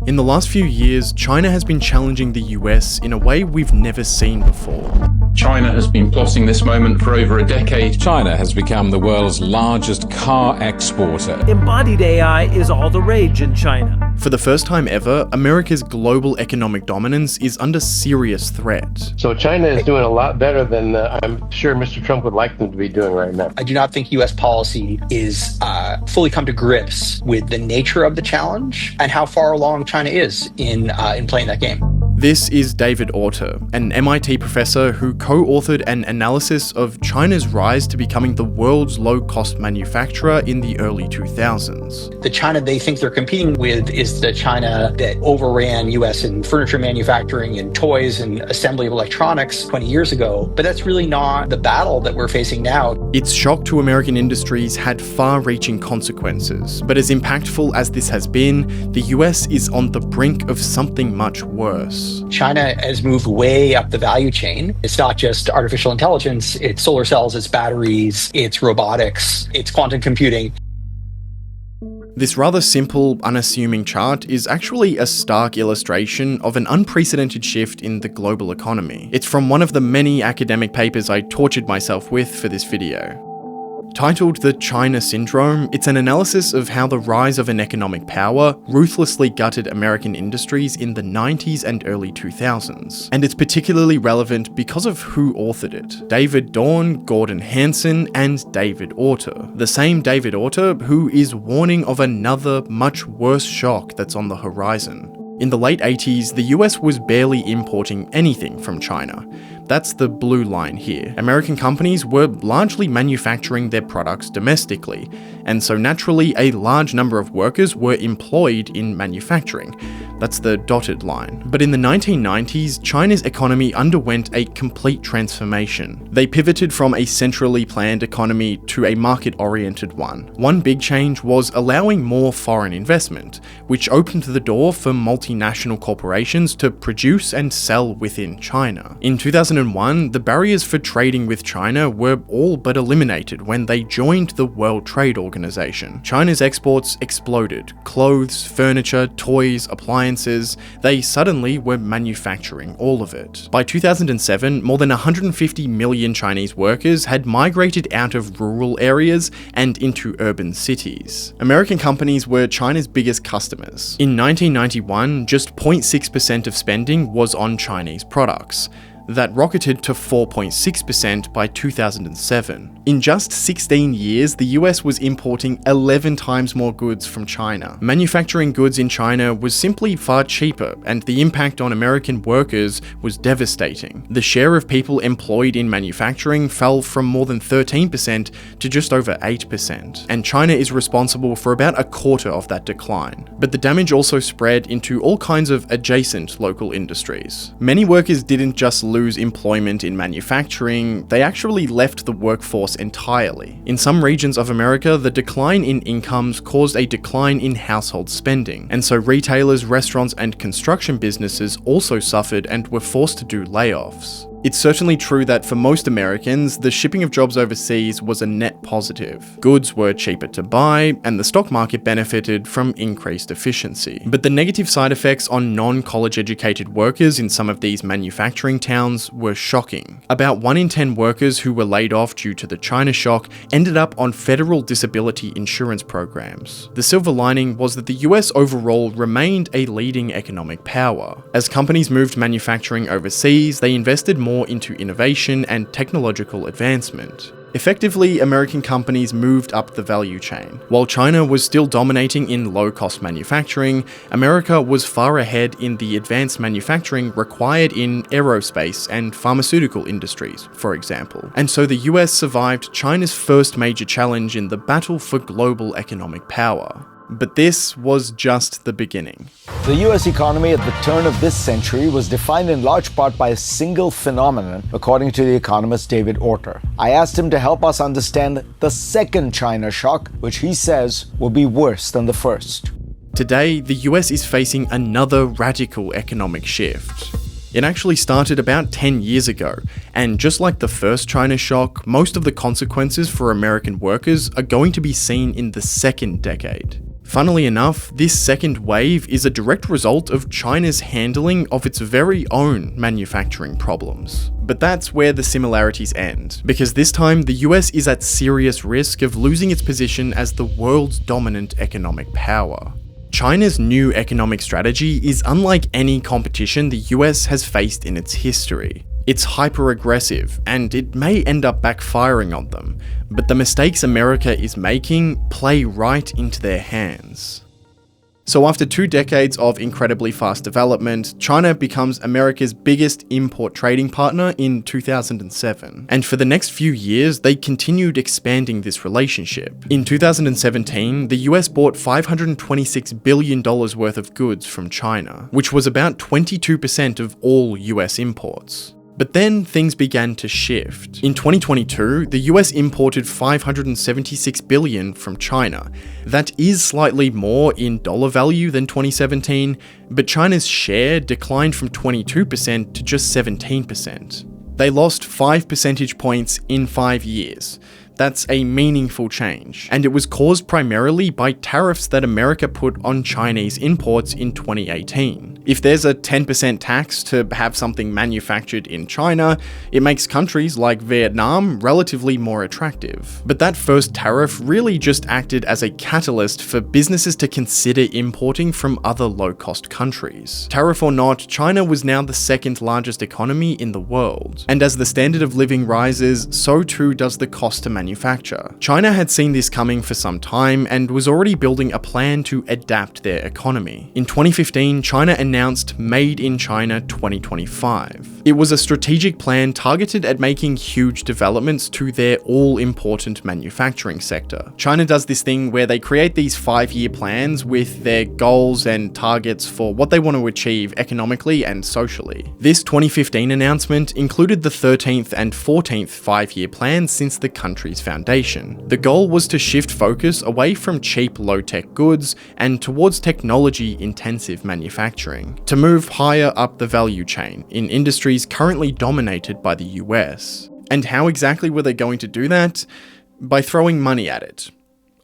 In the last few years, China has been challenging the US in a way we've never seen before. China has been plotting this moment for over a decade. China has become the world's largest car exporter. Embodied AI is all the rage in China. For the first time ever, America's global economic dominance is under serious threat. So China is doing a lot better than I'm sure Mr. Trump would like them to be doing right now. I do not think U.S. policy is fully come to grips with the nature of the challenge and how far along China is in playing that game. This is David Autor, an MIT professor who co-authored an analysis of China's rise to becoming the world's low-cost manufacturer in the early 2000s. The China they think they're competing with is the China that overran U.S. in furniture manufacturing and toys and assembly of electronics 20 years ago. But that's really not the battle that we're facing now. Its shock to American industries had far-reaching consequences, but as impactful as this has been, the US is on the brink of something much worse. China has moved way up the value chain. It's not just artificial intelligence, it's solar cells, it's batteries, it's robotics, it's quantum computing. This rather simple, unassuming chart is actually a stark illustration of an unprecedented shift in the global economy. It's from one of the many academic papers I tortured myself with for this video. Titled The China Syndrome, it's an analysis of how the rise of an economic power ruthlessly gutted American industries in the 90s and early 2000s. And it's particularly relevant because of who authored it. David Dorn, Gordon Hanson, and David Autor. The same David Autor who is warning of another, much worse shock that's on the horizon. In the late 80s, the US was barely importing anything from China. That's the blue line here. American companies were largely manufacturing their products domestically, and so naturally a large number of workers were employed in manufacturing. That's the dotted line. But in the 1990s, China's economy underwent a complete transformation. They pivoted from a centrally planned economy to a market-oriented one. One big change was allowing more foreign investment, which opened the door for multinational corporations to produce and sell within China. In 2001, the barriers for trading with China were all but eliminated when they joined the World Trade Organization. China's exports exploded. Clothes, furniture, toys, appliances, they suddenly were manufacturing all of it. By 2007, more than 150 million Chinese workers had migrated out of rural areas and into urban cities. American companies were China's biggest customers. In 1991, just 0.6% of spending was on Chinese products. That rocketed to 4.6% by 2007. In just 16 years, the US was importing 11 times more goods from China. Manufacturing goods in China was simply far cheaper, and the impact on American workers was devastating. The share of people employed in manufacturing fell from more than 13% to just over 8%, and China is responsible for about a quarter of that decline. But the damage also spread into all kinds of adjacent local industries. Many workers didn't just lose employment in manufacturing, they actually left the workforce entirely. In some regions of America, the decline in incomes caused a decline in household spending, and so retailers, restaurants, and construction businesses also suffered and were forced to do layoffs. It's certainly true that for most Americans, the shipping of jobs overseas was a net positive. Goods were cheaper to buy, and the stock market benefited from increased efficiency. But the negative side effects on non-college educated workers in some of these manufacturing towns were shocking. About 1 in 10 workers who were laid off due to the China shock ended up on federal disability insurance programs. The silver lining was that the US overall remained a leading economic power. As companies moved manufacturing overseas, they invested more into innovation and technological advancement. Effectively, American companies moved up the value chain. While China was still dominating in low-cost manufacturing, America was far ahead in the advanced manufacturing required in aerospace and pharmaceutical industries, for example. And so the US survived China's first major challenge in the battle for global economic power. But this was just the beginning. The US economy at the turn of this century was defined in large part by a single phenomenon, according to the economist David Autor. I asked him to help us understand the second China shock, which he says will be worse than the first. Today, the US is facing another radical economic shift. It actually started about 10 years ago, and just like the first China shock, most of the consequences for American workers are going to be seen in the second decade. Funnily enough, this second wave is a direct result of China's handling of its very own manufacturing problems. But that's where the similarities end, because this time the US is at serious risk of losing its position as the world's dominant economic power. China's new economic strategy is unlike any competition the US has faced in its history. It's hyper-aggressive, and it may end up backfiring on them, but the mistakes America is making play right into their hands. So after 2 decades of incredibly fast development, China becomes America's biggest import trading partner in 2007. And for the next few years, they continued expanding this relationship. In 2017, the US bought $526 billion worth of goods from China, which was about 22% of all US imports. But then things began to shift. In 2022, the US imported $576 billion from China. That is slightly more in dollar value than 2017, but China's share declined from 22% to just 17%. They lost 5 percentage points in 5 years. That's a meaningful change, and it was caused primarily by tariffs that America put on Chinese imports in 2018. If there's a 10% tax to have something manufactured in China, it makes countries like Vietnam relatively more attractive. But that first tariff really just acted as a catalyst for businesses to consider importing from other low-cost countries. Tariff or not, China was now the second largest economy in the world. And as the standard of living rises, so too does the cost to manufacture. China had seen this coming for some time and was already building a plan to adapt their economy. In 2015, China announced Made in China 2025. It was a strategic plan targeted at making huge developments to their all-important manufacturing sector. China does this thing where they create these 5-year plans with their goals and targets for what they want to achieve economically and socially. This 2015 announcement included the 13th and 14th 5-year plans since the country's foundation. The goal was to shift focus away from cheap low-tech goods and towards technology-intensive manufacturing, to move higher up the value chain in industries currently dominated by the US. And how exactly were they going to do that? By throwing money at it.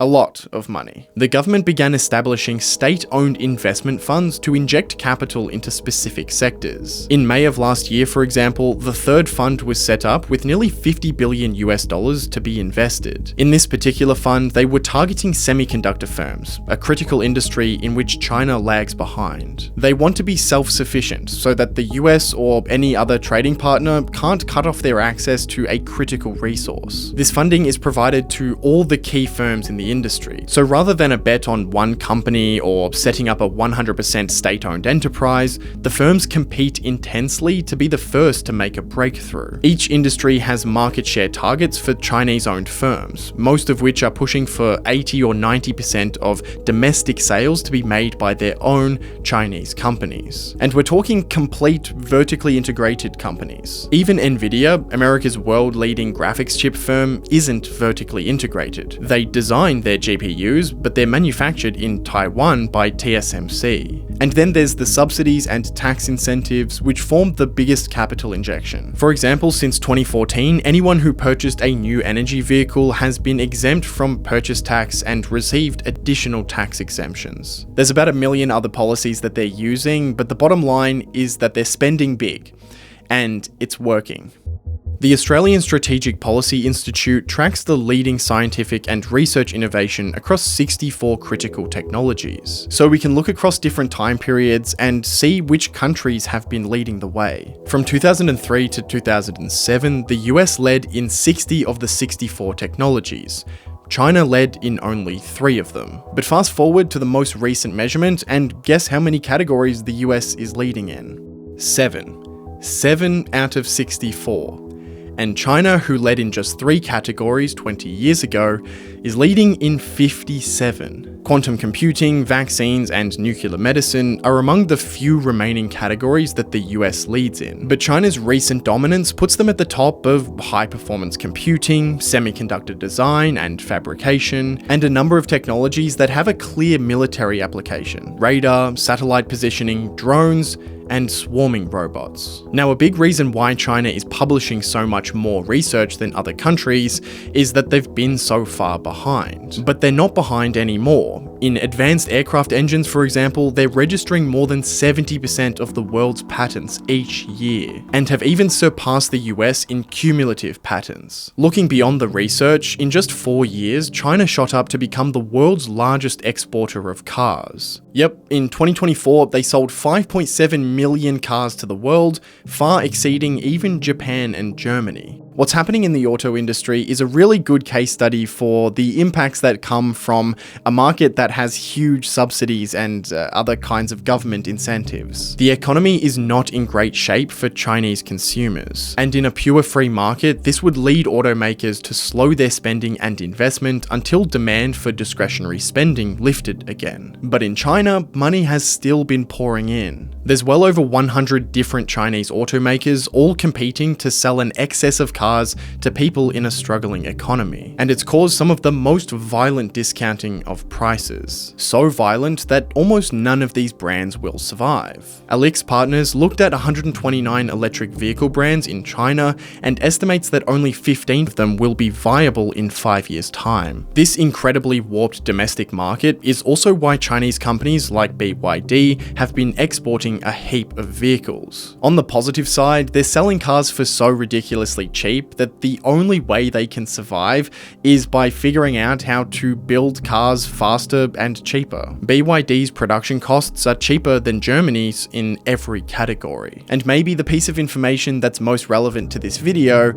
A lot of money. The government began establishing state-owned investment funds to inject capital into specific sectors. In May of last year, for example, the third fund was set up with nearly $50 billion to be invested. In this particular fund, they were targeting semiconductor firms, a critical industry in which China lags behind. They want to be self-sufficient so that the US or any other trading partner can't cut off their access to a critical resource. This funding is provided to all the key firms in the industry. So rather than a bet on one company or setting up a 100% state-owned enterprise, the firms compete intensely to be the first to make a breakthrough. Each industry has market share targets for Chinese-owned firms, most of which are pushing for 80 or 90% of domestic sales to be made by their own Chinese companies. And we're talking complete vertically integrated companies. Even Nvidia, America's world-leading graphics chip firm, isn't vertically integrated. They design their GPUs, but they're manufactured in Taiwan by TSMC. And then there's the subsidies and tax incentives, which formed the biggest capital injection. For example, since 2014, anyone who purchased a new energy vehicle has been exempt from purchase tax and received additional tax exemptions. There's about 1 million other policies that they're using, but the bottom line is that they're spending big, and it's working. The Australian Strategic Policy Institute tracks the leading scientific and research innovation across 64 critical technologies. So we can look across different time periods and see which countries have been leading the way. From 2003 to 2007, the US led in 60 of the 64 technologies. China led in only 3 of them. But fast forward to the most recent measurement and guess how many categories the US is leading in? 7. 7 out of 64. And China, who led in just 3 categories 20 years ago, is leading in 57. Quantum computing, vaccines, and nuclear medicine are among the few remaining categories that the US leads in. But China's recent dominance puts them at the top of high-performance computing, semiconductor design and fabrication, and a number of technologies that have a clear military application: radar, satellite positioning, drones, and swarming robots. Now, a big reason why China is publishing so much more research than other countries is that they've been so far behind. But they're not behind anymore. In advanced aircraft engines, for example, they're registering more than 70% of the world's patents each year, and have even surpassed the US in cumulative patents. Looking beyond the research, in just 4 years, China shot up to become the world's largest exporter of cars. Yep, in 2024, they sold 5.7 million cars to the world, far exceeding even Japan and Germany. What's happening in the auto industry is a really good case study for the impacts that come from a market that has huge subsidies and other kinds of government incentives. The economy is not in great shape for Chinese consumers, and in a pure free market, this would lead automakers to slow their spending and investment until demand for discretionary spending lifted again. But in China, money has still been pouring in. There's well over 100 different Chinese automakers, all competing to sell an excess of cars to people in a struggling economy. And it's caused some of the most violent discounting of prices. So violent that almost none of these brands will survive. Alix Partners looked at 129 electric vehicle brands in China and estimates that only 15 of them will be viable in 5 years' time. This incredibly warped domestic market is also why Chinese companies like BYD have been exporting a heap of vehicles. On the positive side, they're selling cars for so ridiculously cheap that the only way they can survive is by figuring out how to build cars faster and cheaper. BYD's production costs are cheaper than Germany's in every category. And maybe the piece of information that's most relevant to this video,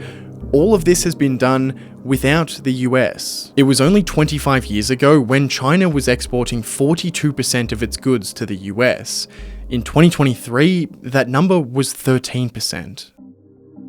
all of this has been done without the US. It was only 25 years ago when China was exporting 42% of its goods to the US. In 2023, that number was 13%.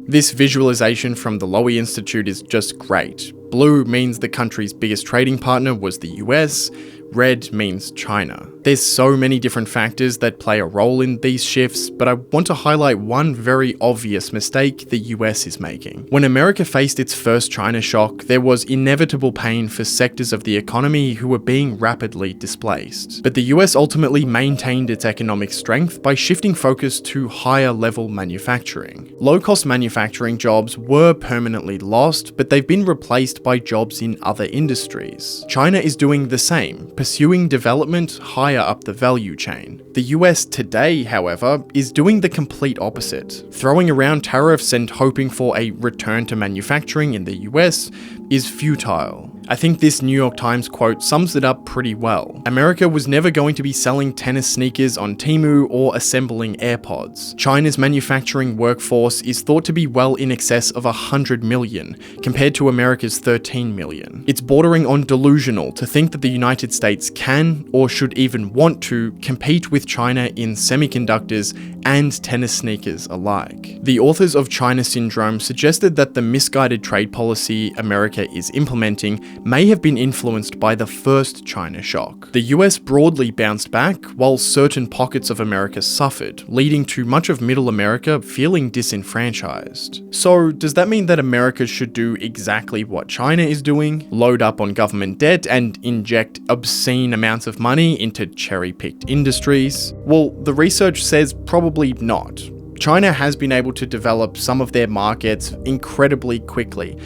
This visualization from the Lowy Institute is just great. Blue means the country's biggest trading partner was the US, red means China. There's so many different factors that play a role in these shifts, but I want to highlight one very obvious mistake the US is making. When America faced its first China shock, there was inevitable pain for sectors of the economy who were being rapidly displaced. But the US ultimately maintained its economic strength by shifting focus to higher level manufacturing. Low-cost manufacturing jobs were permanently lost, but they've been replaced by jobs in other industries. China is doing the same, pursuing development higher up the value chain. The US today, however, is doing the complete opposite. Throwing around tariffs and hoping for a return to manufacturing in the US is futile. I think this New York Times quote sums it up pretty well. America was never going to be selling tennis sneakers on Temu or assembling AirPods. China's manufacturing workforce is thought to be well in excess of 100 million, compared to America's 13 million. It's bordering on delusional to think that the United States can, or should even want to, compete with China in semiconductors and tennis sneakers alike. The authors of China Syndrome suggested that the misguided trade policy America is implementing may have been influenced by the first China shock. The US broadly bounced back, while certain pockets of America suffered, leading to much of Middle America feeling disenfranchised. So, does that mean that America should do exactly what China is doing? Load up on government debt and inject obscene amounts of money into cherry-picked industries? Well, the research says probably not. China has been able to develop some of their markets incredibly quickly,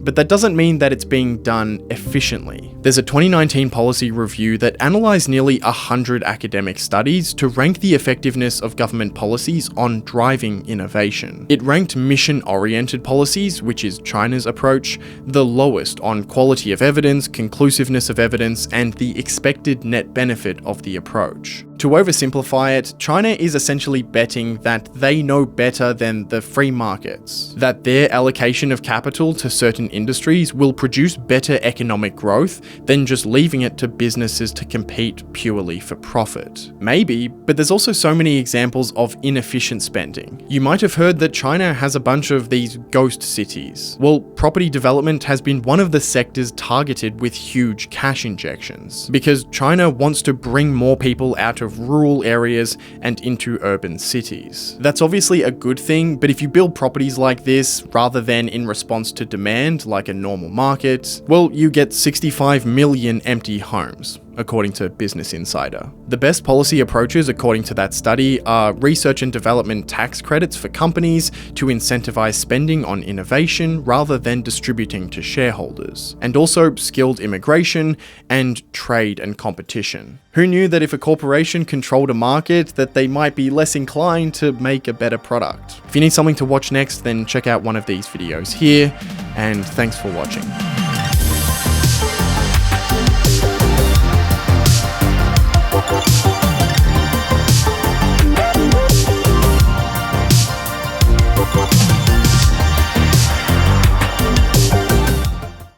but that doesn't mean that it's being done efficiently. There's a 2019 policy review that analysed nearly 100 academic studies to rank the effectiveness of government policies on driving innovation. It ranked mission-oriented policies, which is China's approach, the lowest on quality of evidence, conclusiveness of evidence, and the expected net benefit of the approach. To oversimplify it, China is essentially betting that they know better than the free markets, that their allocation of capital to certain industries will produce better economic growth than just leaving it to businesses to compete purely for profit. Maybe, but there's also so many examples of inefficient spending. You might have heard that China has a bunch of these ghost cities. Well, property development has been one of the sectors targeted with huge cash injections, because China wants to bring more people out of rural areas and into urban cities. That's obviously a good thing, but if you build properties like this rather than in response to demand like a normal market, well, you get 65 million empty homes. according to Business Insider. The best policy approaches, according to that study, are research and development tax credits for companies to incentivize spending on innovation rather than distributing to shareholders, and also skilled immigration and trade and competition. Who knew that if a corporation controlled a market, that they might be less inclined to make a better product? If you need something to watch next, then check out one of these videos here, and thanks for watching.